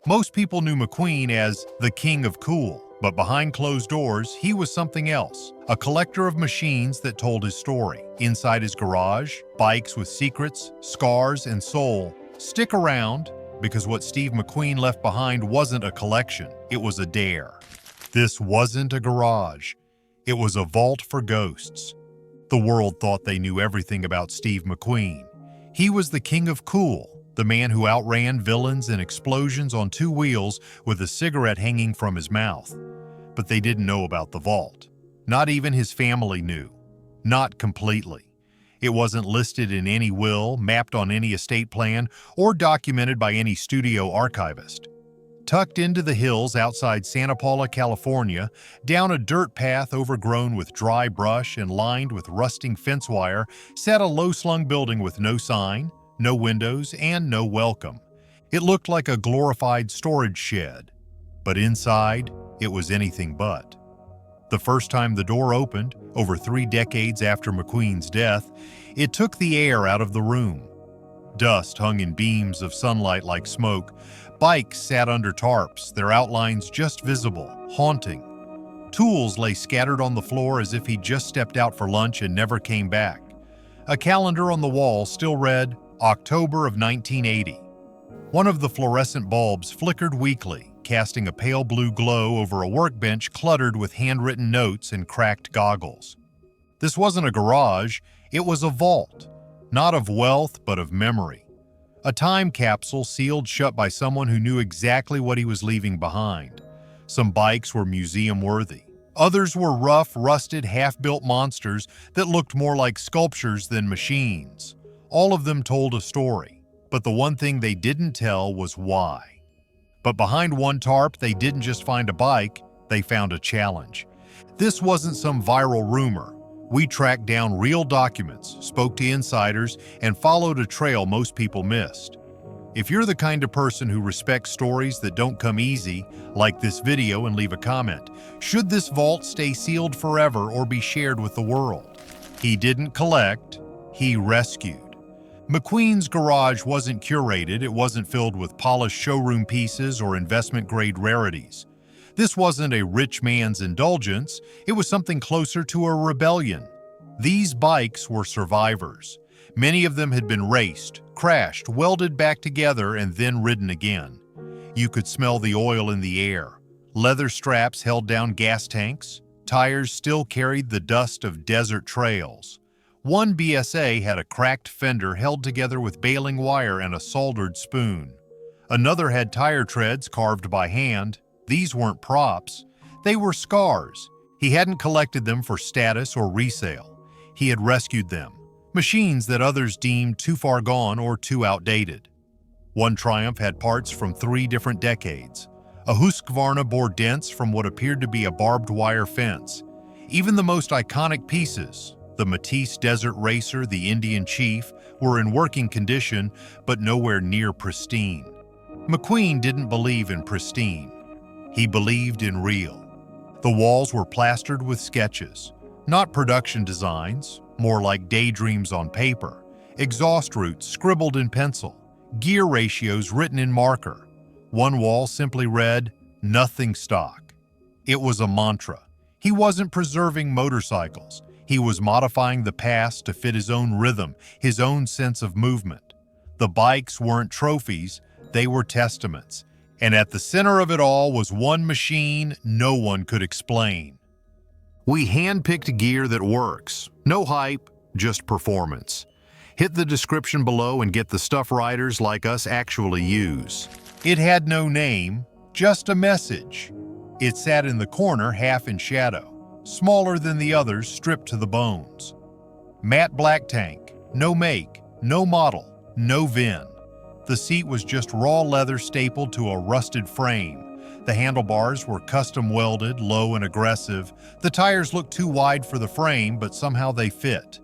Most people knew McQueen as the King of Cool, but behind closed doors, he was something else. A collector of machines that told his story. Inside his garage, bikes with secrets, scars, and soul. Stick around, because what Steve McQueen left behind wasn't a collection, it was a dare. This wasn't a garage. It was a vault for ghosts. The world thought they knew everything about Steve McQueen. He was the King of Cool, the man who outran villains and explosions on two wheels with a cigarette hanging from his mouth. But they didn't know about the vault. Not even his family knew. Not completely. It wasn't listed in any will, mapped on any estate plan, or documented by any studio archivist. Tucked into the hills outside Santa Paula, California, down a dirt path overgrown with dry brush and lined with rusting fence wire, sat a low-slung building with no sign, no windows, and no welcome. It looked like a glorified storage shed, but inside, it was anything but. The first time the door opened, over 3 decades after McQueen's death, it took the air out of the room. Dust hung in beams of sunlight like smoke. Bikes sat under tarps, their outlines just visible, haunting. Tools lay scattered on the floor as if he'd just stepped out for lunch and never came back. A calendar on the wall still read, October of 1980. One of the fluorescent bulbs flickered weakly, casting a pale blue glow over a workbench cluttered with handwritten notes and cracked goggles. This wasn't a garage, it was a vault, not of wealth but of memory. A time capsule sealed shut by someone who knew exactly what he was leaving behind. Some bikes were museum-worthy. Others were rough, rusted, half-built monsters that looked more like sculptures than machines. All of them told a story, but the one thing they didn't tell was why. But behind one tarp, they didn't just find a bike, they found a challenge. This wasn't some viral rumor. We tracked down real documents, spoke to insiders, and followed a trail most people missed. If you're the kind of person who respects stories that don't come easy, like this video and leave a comment. Should this vault stay sealed forever or be shared with the world? He didn't collect, he rescued. McQueen's garage wasn't curated, it wasn't filled with polished showroom pieces or investment-grade rarities. This wasn't a rich man's indulgence, it was something closer to a rebellion. These bikes were survivors. Many of them had been raced, crashed, welded back together, and then ridden again. You could smell the oil in the air. Leather straps held down gas tanks. Tires still carried the dust of desert trails. One BSA had a cracked fender held together with baling wire and a soldered spoon. Another had tire treads carved by hand. These weren't props. They were scars. He hadn't collected them for status or resale. He had rescued them. Machines that others deemed too far gone or too outdated. One Triumph had parts from 3 different decades. A Husqvarna bore dents from what appeared to be a barbed wire fence. Even the most iconic pieces, the Matisse Desert Racer, the Indian Chief, were in working condition, but nowhere near pristine. McQueen didn't believe in pristine. He believed in real. The walls were plastered with sketches, not production designs, more like daydreams on paper, exhaust routes scribbled in pencil, gear ratios written in marker. One wall simply read, "Nothing stock." It was a mantra. He wasn't preserving motorcycles. He was modifying the past to fit his own rhythm, his own sense of movement. The bikes weren't trophies, they were testaments. And at the center of it all was one machine no one could explain. We handpicked gear that works. No hype, just performance. Hit the description below and get the stuff riders like us actually use. It had no name, just a message. It sat in the corner half in shadow, smaller than the others, stripped to the bones. Matte black tank, no make, no model, no VIN. The seat was just raw leather stapled to a rusted frame. The handlebars were custom welded, low and aggressive. The tires looked too wide for the frame, but somehow they fit.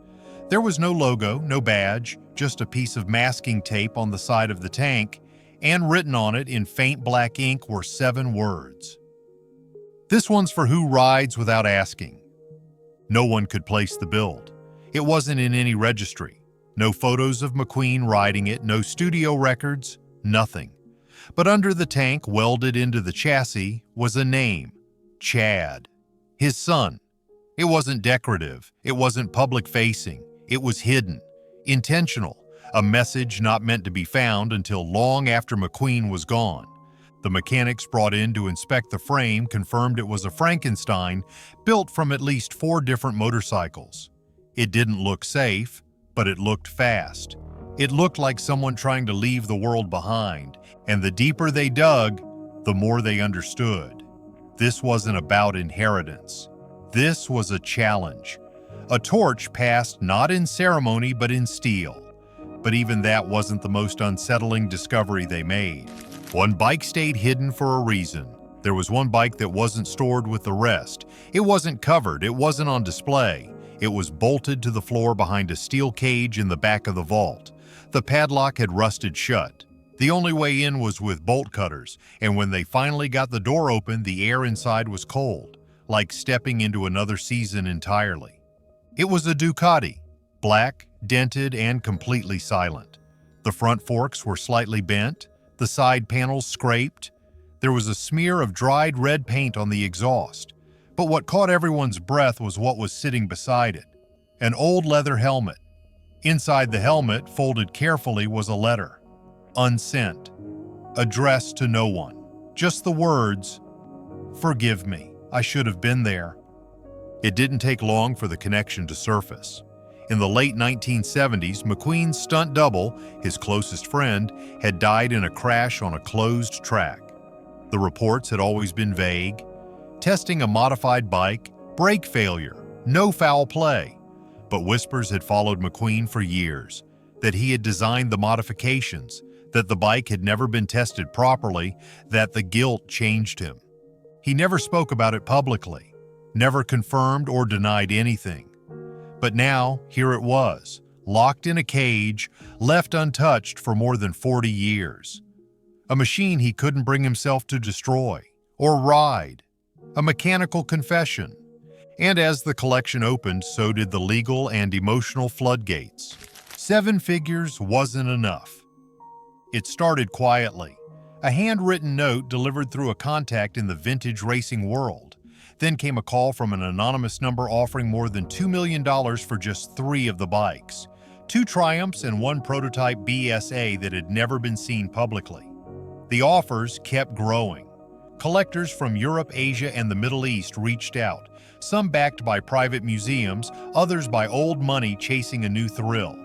There was no logo, no badge, just a piece of masking tape on the side of the tank, and written on it in faint black ink were 7 words. This one's for who rides without asking. No one could place the build. It wasn't in any registry. No photos of McQueen riding it, no studio records, nothing. But under the tank, welded into the chassis, was a name: Chad. His son. It wasn't decorative. It wasn't public-facing. It was hidden, intentional, a message not meant to be found until long after McQueen was gone. The mechanics brought in to inspect the frame confirmed it was a Frankenstein built from at least 4 different motorcycles. It didn't look safe, but it looked fast. It looked like someone trying to leave the world behind, and the deeper they dug, the more they understood. This wasn't about inheritance. This was a challenge. A torch passed not in ceremony but in steel. But even that wasn't the most unsettling discovery they made. One bike stayed hidden for a reason. There was one bike that wasn't stored with the rest. It wasn't covered, it wasn't on display. It was bolted to the floor behind a steel cage in the back of the vault. The padlock had rusted shut. The only way in was with bolt cutters, and when they finally got the door open, the air inside was cold, like stepping into another season entirely. It was a Ducati, black, dented, and completely silent. The front forks were slightly bent, the side panels scraped. There was a smear of dried red paint on the exhaust. But what caught everyone's breath was what was sitting beside it: an old leather helmet. Inside the helmet, folded carefully, was a letter. Unsent. Addressed to no one. Just the words, "Forgive me, I should have been there." It didn't take long for the connection to surface. In the late 1970s, McQueen's stunt double, his closest friend, had died in a crash on a closed track. The reports had always been vague. Testing a modified bike, brake failure, no foul play. But whispers had followed McQueen for years, that he had designed the modifications, that the bike had never been tested properly, that the guilt changed him. He never spoke about it publicly, never confirmed or denied anything. But now, here it was, locked in a cage, left untouched for more than 40 years. A machine he couldn't bring himself to destroy or ride. A mechanical confession. And as the collection opened, so did the legal and emotional floodgates. 7 figures wasn't enough. It started quietly, a handwritten note delivered through a contact in the vintage racing world. Then came a call from an anonymous number offering more than $2 million for just 3 of the bikes. 2 Triumphs and 1 prototype BSA that had never been seen publicly. The offers kept growing. Collectors from Europe, Asia, and the Middle East reached out, some backed by private museums, others by old money chasing a new thrill.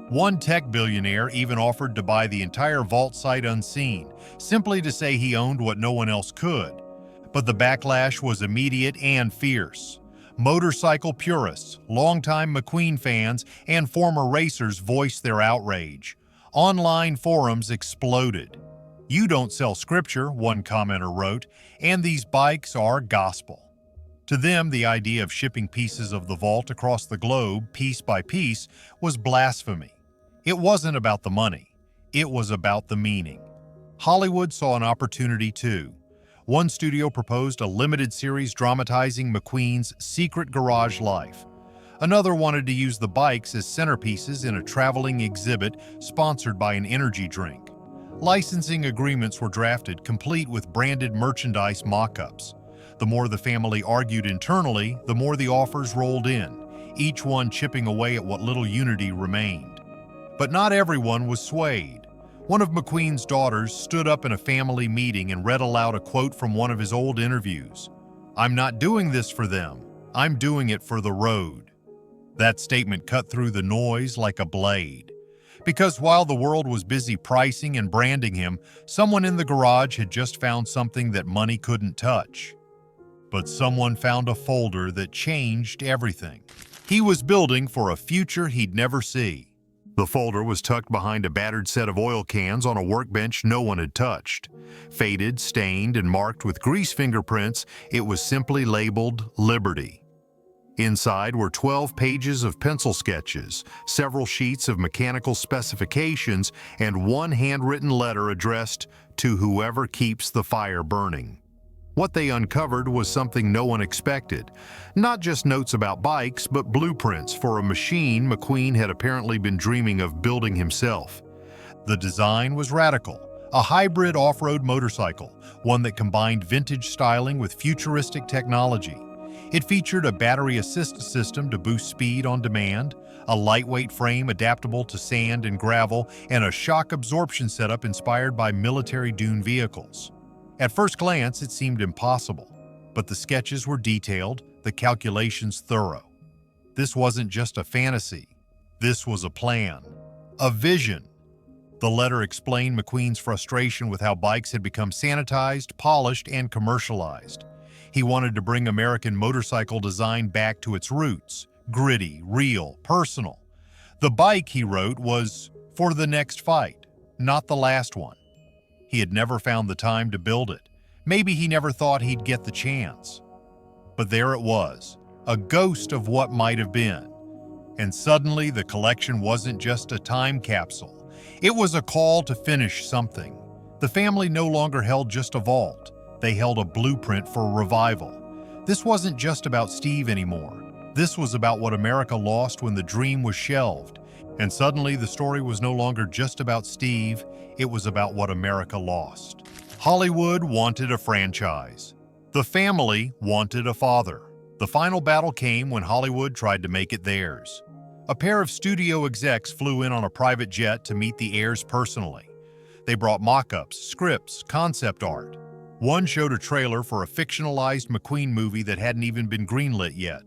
One tech billionaire even offered to buy the entire vault site unseen, simply to say he owned what no one else could. But the backlash was immediate and fierce. Motorcycle purists, longtime McQueen fans, and former racers voiced their outrage. Online forums exploded. "You don't sell scripture," one commenter wrote, "and these bikes are gospel." To them, the idea of shipping pieces of the vault across the globe, piece by piece, was blasphemy. It wasn't about the money. It was about the meaning. Hollywood saw an opportunity too. One studio proposed a limited series dramatizing McQueen's secret garage life. Another wanted to use the bikes as centerpieces in a traveling exhibit sponsored by an energy drink. Licensing agreements were drafted, complete with branded merchandise mock-ups. The more the family argued internally, the more the offers rolled in, each one chipping away at what little unity remained. But not everyone was swayed. One of McQueen's daughters stood up in a family meeting and read aloud a quote from one of his old interviews. "I'm not doing this for them. I'm doing it for the road." That statement cut through the noise like a blade. Because while the world was busy pricing and branding him, someone in the garage had just found something that money couldn't touch. But someone found a folder that changed everything. He was building for a future he'd never see. The folder was tucked behind a battered set of oil cans on a workbench no one had touched. Faded, stained, and marked with grease fingerprints, it was simply labeled Liberty. Inside were 12 pages of pencil sketches, several sheets of mechanical specifications, and one handwritten letter addressed to whoever keeps the fire burning. What they uncovered was something no one expected. Not just notes about bikes, but blueprints for a machine McQueen had apparently been dreaming of building himself. The design was radical, a hybrid off-road motorcycle, one that combined vintage styling with futuristic technology. It featured a battery assist system to boost speed on demand, a lightweight frame adaptable to sand and gravel, and a shock absorption setup inspired by military dune vehicles. At first glance, it seemed impossible, but the sketches were detailed, the calculations thorough. This wasn't just a fantasy. This was a plan, a vision. The letter explained McQueen's frustration with how bikes had become sanitized, polished, and commercialized. He wanted to bring American motorcycle design back to its roots, gritty, real, personal. The bike, he wrote, was for the next fight, not the last one. He had never found the time to build it. Maybe he never thought he'd get the chance. But there it was, a ghost of what might have been. And suddenly the collection wasn't just a time capsule. It was a call to finish something. The family no longer held just a vault. They held a blueprint for revival. This wasn't just about Steve anymore. This was about what America lost when the dream was shelved. And suddenly the story was no longer just about Steve, it was about what America lost. Hollywood wanted a franchise. The family wanted a father. The final battle came when Hollywood tried to make it theirs. A pair of studio execs flew in on a private jet to meet the heirs personally. They brought mock-ups, scripts, concept art. One showed a trailer for a fictionalized McQueen movie that hadn't even been greenlit yet.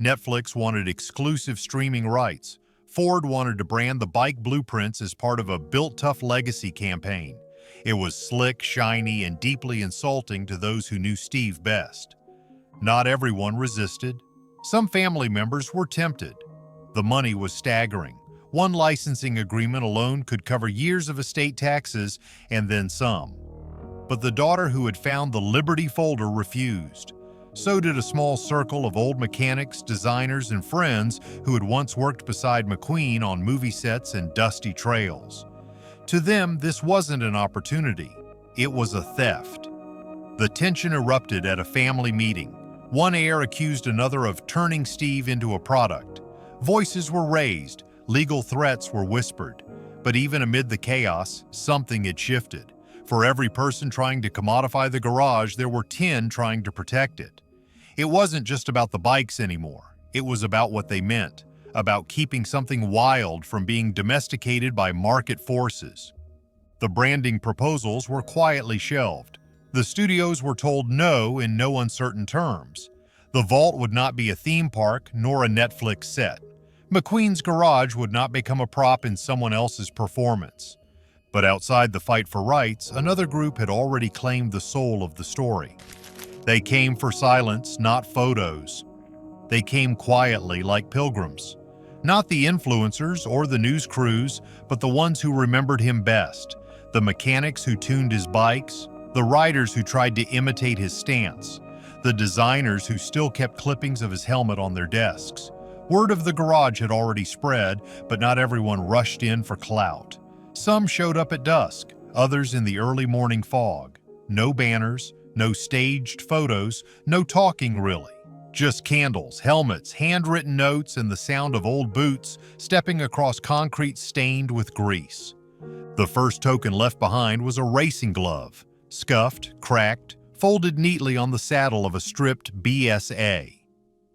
Netflix wanted exclusive streaming rights. Ford wanted to brand the bike blueprints as part of a Built Tough legacy campaign. It was slick, shiny, and deeply insulting to those who knew Steve best. Not everyone resisted. Some family members were tempted. The money was staggering. One licensing agreement alone could cover years of estate taxes and then some. But the daughter who had found the Liberty folder refused. So did a small circle of old mechanics, designers, and friends who had once worked beside McQueen on movie sets and dusty trails. To them, this wasn't an opportunity. It was a theft. The tension erupted at a family meeting. One heir accused another of turning Steve into a product. Voices were raised, legal threats were whispered. But even amid the chaos, something had shifted. For every person trying to commodify the garage, there were 10 trying to protect it. It wasn't just about the bikes anymore. It was about what they meant, about keeping something wild from being domesticated by market forces. The branding proposals were quietly shelved. The studios were told no in no uncertain terms. The vault would not be a theme park nor a Netflix set. McQueen's garage would not become a prop in someone else's performance. But outside the fight for rights, another group had already claimed the soul of the story. They came for silence, not photos. They came quietly like pilgrims. Not the influencers or the news crews, but the ones who remembered him best. The mechanics who tuned his bikes, the riders who tried to imitate his stance, the designers who still kept clippings of his helmet on their desks. Word of the garage had already spread, but not everyone rushed in for clout. Some showed up at dusk, others in the early morning fog. No banners, no staged photos, no talking really. Just candles, helmets, handwritten notes, and the sound of old boots stepping across concrete stained with grease. The first token left behind was a racing glove, scuffed, cracked, folded neatly on the saddle of a stripped BSA.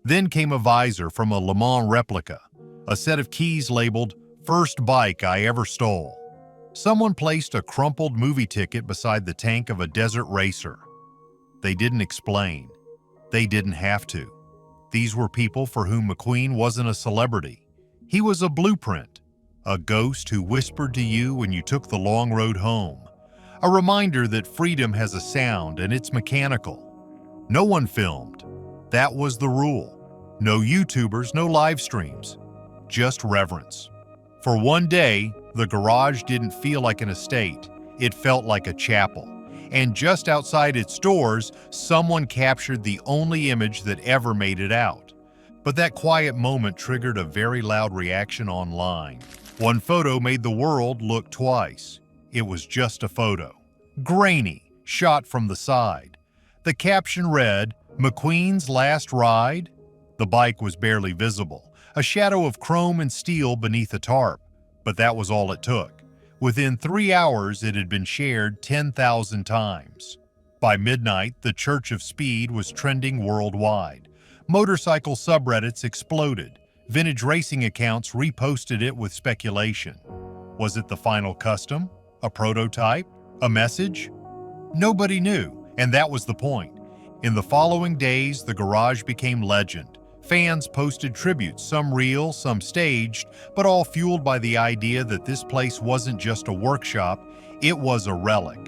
Then came a visor from a Le Mans replica, a set of keys labeled, "First bike I ever stole." Someone placed a crumpled movie ticket beside the tank of a desert racer. They didn't explain. They didn't have to. These were people for whom McQueen wasn't a celebrity. He was a blueprint, a ghost who whispered to you when you took the long road home, a reminder that freedom has a sound and it's mechanical. No one filmed. That was the rule. No YouTubers, no live streams, just reverence. For one day, the garage didn't feel like an estate. It felt like a chapel. And just outside its doors, someone captured the only image that ever made it out. But that quiet moment triggered a very loud reaction online. One photo made the world look twice. It was just a photo. Grainy, shot from the side. The caption read, "McQueen's last ride?" The bike was barely visible, a shadow of chrome and steel beneath a tarp. But that was all it took. Within 3 hours, it had been shared 10,000 times. By midnight, the Church of Speed was trending worldwide. Motorcycle subreddits exploded. Vintage racing accounts reposted it with speculation. Was it the final custom? A prototype? A message? Nobody knew, and that was the point. In the following days, the garage became legend. Fans posted tributes, some real, some staged, but all fueled by the idea that this place wasn't just a workshop, it was a relic.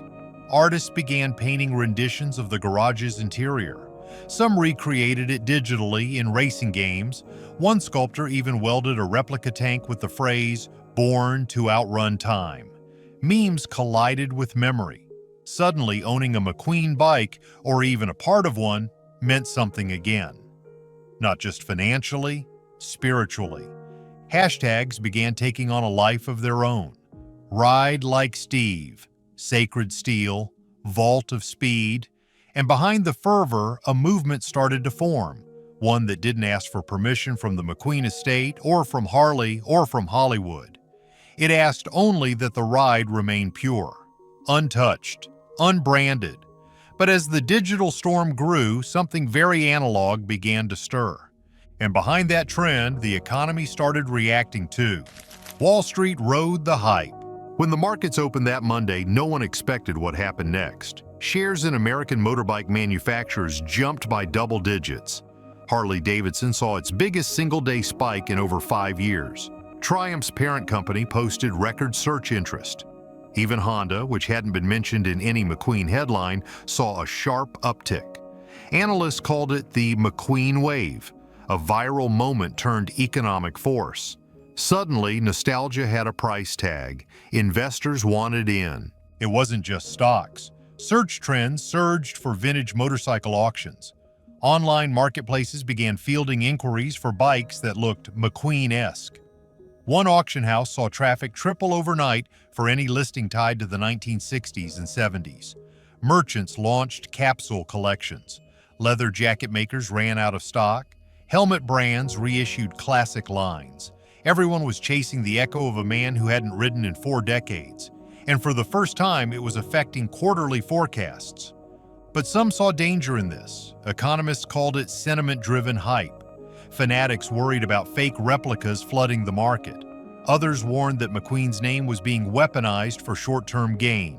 Artists began painting renditions of the garage's interior. Some recreated it digitally in racing games. One sculptor even welded a replica tank with the phrase, "Born to outrun time." Memes collided with memory. Suddenly, owning a McQueen bike, or even a part of one, meant something again. Not just financially, spiritually. Hashtags began taking on a life of their own. Ride like Steve, Sacred Steel, Vault of Speed, and behind the fervor, a movement started to form, one that didn't ask for permission from the McQueen estate or from Harley or from Hollywood. It asked only that the ride remain pure, untouched, unbranded. But as the digital storm grew, something very analog began to stir. And behind that trend, the economy started reacting too. Wall Street rode the hype. When the markets opened that Monday, no one expected what happened next. Shares in American motorbike manufacturers jumped by double digits. Harley-Davidson saw its biggest single-day spike in over 5 years. Triumph's parent company posted record search interest. Even Honda, which hadn't been mentioned in any McQueen headline, saw a sharp uptick. Analysts called it the McQueen wave, a viral moment turned economic force. Suddenly, nostalgia had a price tag. Investors wanted in. It wasn't just stocks. Search trends surged for vintage motorcycle auctions. Online marketplaces began fielding inquiries for bikes that looked McQueen-esque. One auction house saw traffic triple overnight for any listing tied to the 1960s and 70s. Merchants launched capsule collections. Leather jacket makers ran out of stock. Helmet brands reissued classic lines. Everyone was chasing the echo of a man who hadn't ridden in 4 decades. And for the first time, it was affecting quarterly forecasts. But some saw danger in this. Economists called it sentiment-driven hype. Fanatics worried about fake replicas flooding the market. Others warned that McQueen's name was being weaponized for short-term gain.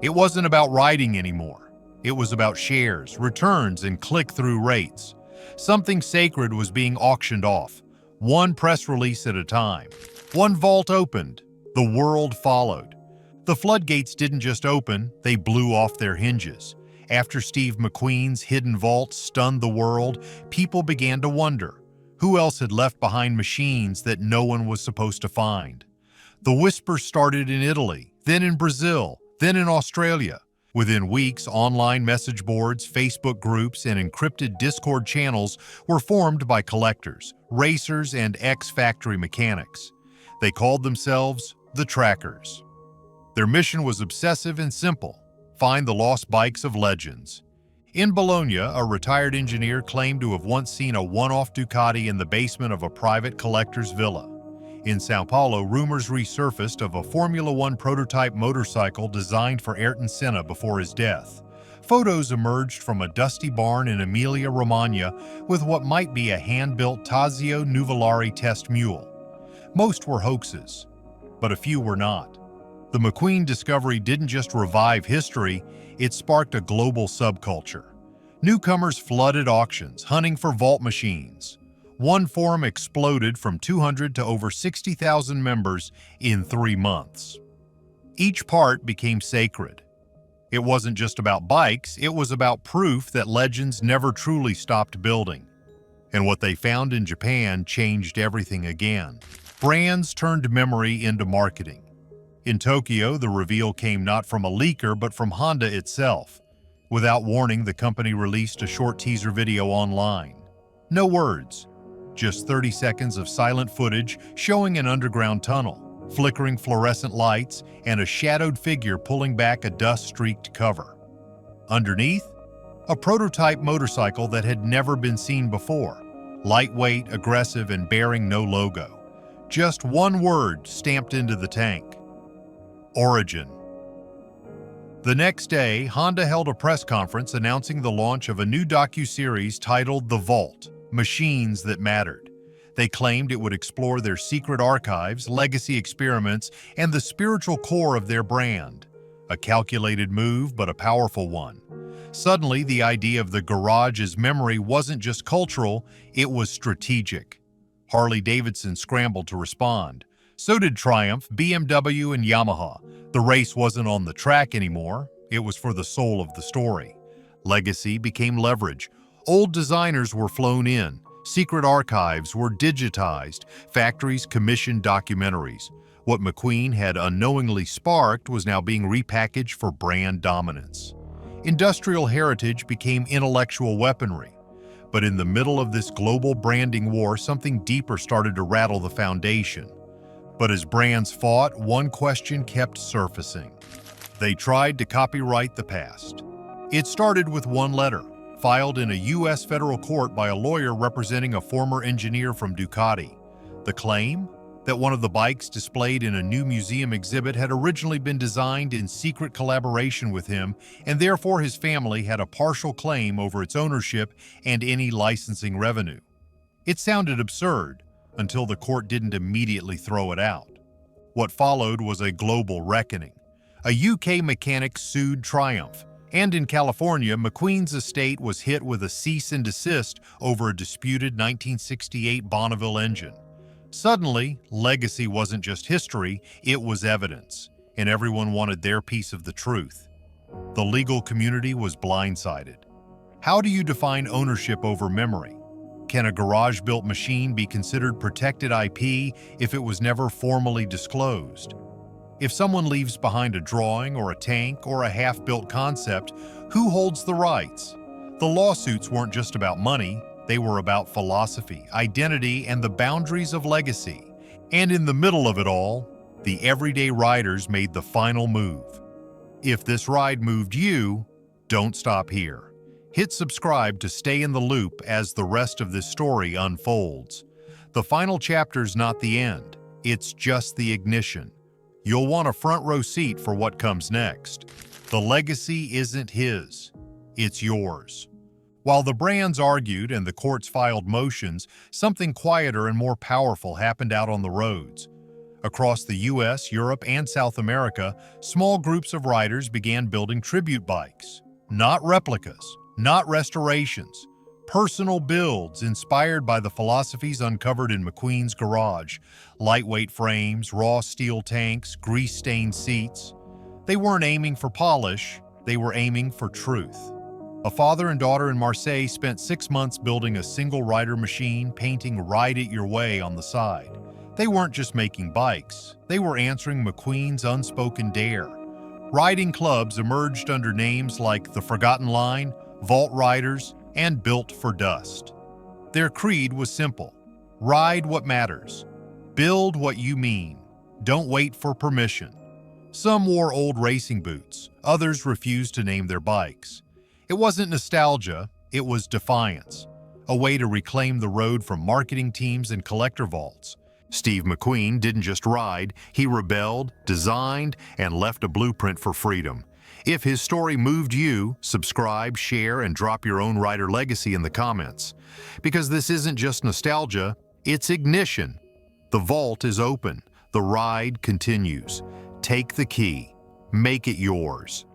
It wasn't about riding anymore. It was about shares, returns, and click-through rates. Something sacred was being auctioned off, one press release at a time. One vault opened. The world followed. The floodgates didn't just open, they blew off their hinges. After Steve McQueen's hidden vault stunned the world, people began to wonder, who else had left behind machines that no one was supposed to find? The whispers started in Italy, then in Brazil, then in Australia. Within weeks, online message boards, Facebook groups, and encrypted Discord channels were formed by collectors, racers, and ex-factory mechanics. They called themselves the Trackers. Their mission was obsessive and simple: find the lost bikes of legends. In Bologna, a retired engineer claimed to have once seen a one-off Ducati in the basement of a private collector's villa. In Sao Paulo, rumors resurfaced of a Formula One prototype motorcycle designed for Ayrton Senna before his death. Photos emerged from a dusty barn in Emilia-Romagna with what might be a hand-built Tazio Nuvolari test mule. Most were hoaxes, but a few were not. The McQueen discovery didn't just revive history, it sparked a global subculture. Newcomers flooded auctions, hunting for vault machines. One forum exploded from 200 to over 60,000 members in 3 months. Each part became sacred. It wasn't just about bikes, it was about proof that legends never truly stopped building. And what they found in Japan changed everything again. Brands turned memory into marketing. In Tokyo, the reveal came not from a leaker, but from Honda itself. Without warning, the company released a short teaser video online. No words, just 30 seconds of silent footage showing an underground tunnel, flickering fluorescent lights, and a shadowed figure pulling back a dust-streaked cover. Underneath, a prototype motorcycle that had never been seen before, lightweight, aggressive, and bearing no logo. Just one word stamped into the tank: Origin. The next day, Honda held a press conference announcing the launch of a new docuseries titled The Vault: Machines That Mattered. They claimed it would explore their secret archives, legacy experiments, and the spiritual core of their brand. A calculated move, but a powerful one. Suddenly, the idea of the garage as memory wasn't just cultural, it was strategic. Harley-Davidson scrambled to respond. So did Triumph, BMW, and Yamaha. The race wasn't on the track anymore, it was for the soul of the story. Legacy became leverage. Old designers were flown in, secret archives were digitized, factories commissioned documentaries. What McQueen had unknowingly sparked was now being repackaged for brand dominance. Industrial heritage became intellectual weaponry. But in the middle of this global branding war, something deeper started to rattle the foundation. But as brands fought, one question kept surfacing. They tried to copyright the past. It started with one letter, filed in a U.S. federal court by a lawyer representing a former engineer from Ducati. The claim? That one of the bikes displayed in a new museum exhibit had originally been designed in secret collaboration with him, and therefore his family had a partial claim over its ownership and any licensing revenue. It sounded absurd, until the court didn't immediately throw it out. What followed was a global reckoning. A UK mechanic sued Triumph, and in California, McQueen's estate was hit with a cease and desist over a disputed 1968 Bonneville engine. Suddenly, legacy wasn't just history, it was evidence, and everyone wanted their piece of the truth. The legal community was blindsided. How do you define ownership over memory? Can a garage-built machine be considered protected IP if it was never formally disclosed? If someone leaves behind a drawing or a tank or a half-built concept, who holds the rights? The lawsuits weren't just about money, they were about philosophy, identity, and the boundaries of legacy. And in the middle of it all, the everyday riders made the final move. If this ride moved you, don't stop here. Hit subscribe to stay in the loop as the rest of this story unfolds. The final chapter's not the end, it's just the ignition. You'll want a front row seat for what comes next. The legacy isn't his, it's yours. While the brands argued and the courts filed motions, something quieter and more powerful happened out on the roads. Across the US, Europe, and South America, small groups of riders began building tribute bikes. Not replicas, not restorations, personal builds inspired by the philosophies uncovered in McQueen's garage. Lightweight frames, raw steel tanks, grease-stained seats. They weren't aiming for polish, they were aiming for truth. A father and daughter in Marseille spent 6 months building a single rider machine, painting "Ride It Your Way" on the side. They weren't just making bikes, they were answering McQueen's unspoken dare. Riding clubs emerged under names like The Forgotten Line, Vault Riders, and Built for Dust. Their creed was simple: ride what matters, build what you mean, don't wait for permission. Some wore old racing boots, others refused to name their bikes. It wasn't nostalgia, it was defiance, a way to reclaim the road from marketing teams and collector vaults. Steve McQueen didn't just ride, he rebelled, designed, and left a blueprint for freedom. If his story moved you, subscribe, share, and drop your own rider legacy in the comments. Because this isn't just nostalgia, it's ignition. The vault is open, the ride continues. Take the key, make it yours.